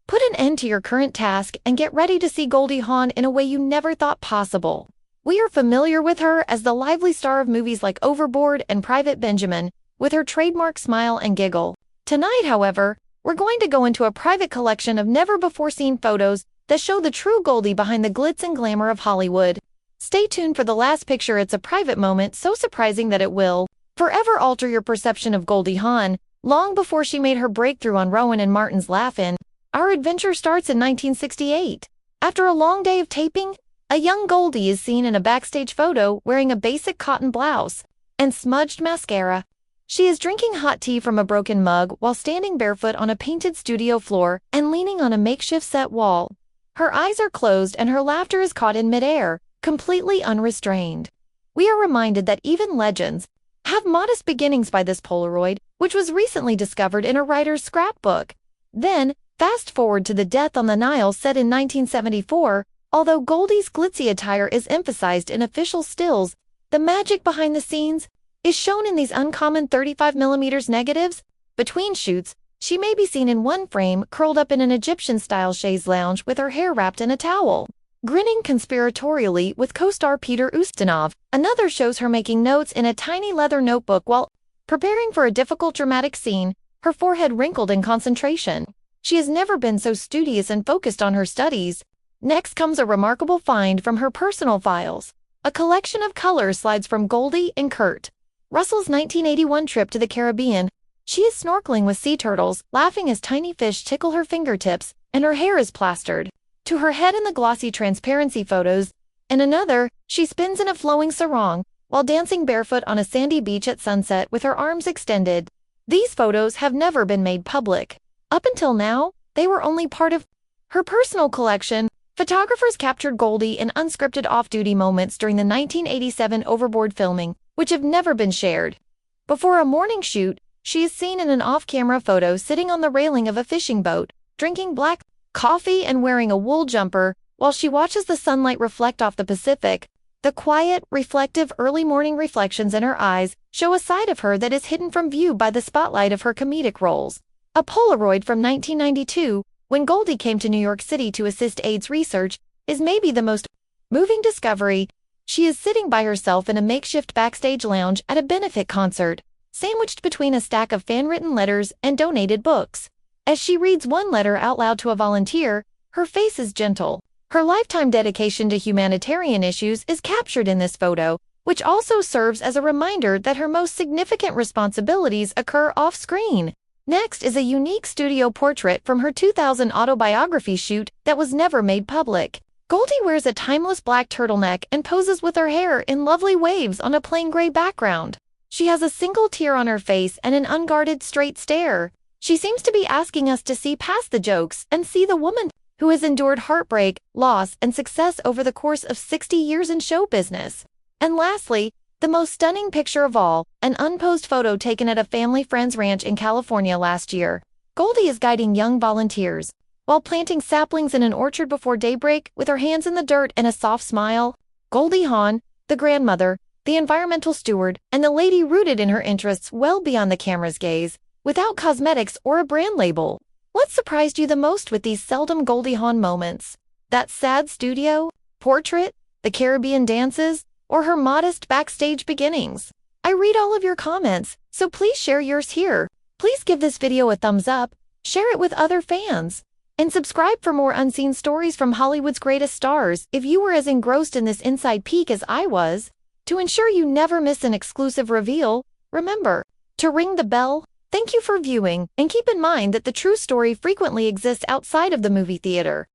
Put an end to your current task and get ready to see Goldie Hawn in a way you never thought possible. We are familiar with her as the lively star of movies like Overboard and Private Benjamin, with her trademark smile and giggle. Tonight, however, we're going to go into a private collection of never-before-seen photos that show the true Goldie behind the glitz and glamour of Hollywood. Stay tuned for the last picture. It's a private moment so surprising that it will forever alter your perception of Goldie Hawn. Long before she made her breakthrough on Rowan and Martin's Laugh-In, our adventure starts in 1968. After a long day of taping, a young Goldie is seen in a backstage photo wearing a basic cotton blouse and smudged mascara. She is drinking hot tea from a broken mug while standing barefoot on a painted studio floor and leaning on a makeshift set wall. Her eyes are closed and her laughter is caught in midair, completely unrestrained. We are reminded that even legends have modest beginnings by this Polaroid, which was recently discovered in a writer's scrapbook. Then, fast forward to the death on the Nile set in 1974. Although Goldie's glitzy attire is emphasized in official stills, the magic behind the scenes is shown in these uncommon 35mm negatives. Between shoots, she may be seen in one frame curled up in an Egyptian-style chaise lounge with her hair wrapped in a towel, grinning conspiratorially with co-star Peter Ustinov. Another shows her making notes in a tiny leather notebook while preparing for a difficult dramatic scene, her forehead wrinkled in concentration. She has never been so studious and focused on her studies. Next comes a remarkable find from her personal files, a collection of color slides from Goldie and Kurt Russell's 1981 trip to the Caribbean. She is snorkeling with sea turtles, laughing as tiny fish tickle her fingertips, and her hair is plastered to her head in the glossy transparency photos. In another, she spins in a flowing sarong while dancing barefoot on a sandy beach at sunset with her arms extended. These photos have never been made public. Up until now, they were only part of her personal collection. Photographers captured Goldie in unscripted off-duty moments during the 1987 Overboard filming, which have never been shared. Before a morning shoot, she is seen in an off-camera photo sitting on the railing of a fishing boat, drinking black coffee and wearing a wool jumper while she watches the sunlight reflect off the Pacific. The quiet, reflective early morning reflections in her eyes show a side of her that is hidden from view by the spotlight of her comedic roles. A Polaroid from 1992, when Goldie came to New York City to assist AIDS research, is maybe the most moving discovery. She is sitting by herself in a makeshift backstage lounge at a benefit concert, sandwiched between a stack of fan-written letters and donated books. As she reads one letter out loud to a volunteer, her face is gentle. Her lifetime dedication to humanitarian issues is captured in this photo, which also serves as a reminder that her most significant responsibilities occur off-screen. Next is a unique studio portrait from her 2000 autobiography shoot that was never made public. Goldie wears a timeless black turtleneck and poses with her hair in lovely waves on a plain gray background. She has a single tear on her face and an unguarded straight stare. She seems to be asking us to see past the jokes and see the woman who has endured heartbreak, loss, and success over the course of 60 years in show business. And lastly, the most stunning picture of all, an unposed photo taken at a family friend's ranch in California last year. Goldie is guiding young volunteers while planting saplings in an orchard before daybreak with her hands in the dirt and a soft smile. Goldie Hawn, the grandmother, the environmental steward, and the lady rooted in her interests well beyond the camera's gaze, without cosmetics or a brand label. What surprised you the most with these seldom Goldie Hawn moments? That sad studio portrait, the Caribbean dances, or her modest backstage beginnings? I read all of your comments, so please share yours here. Please give this video a thumbs up, share it with other fans, and subscribe for more unseen stories from Hollywood's greatest stars. If you were as engrossed in this inside peek as I was, to ensure you never miss an exclusive reveal, remember to ring the bell. Thank you for viewing, and keep in mind that the true story frequently exists outside of the movie theater.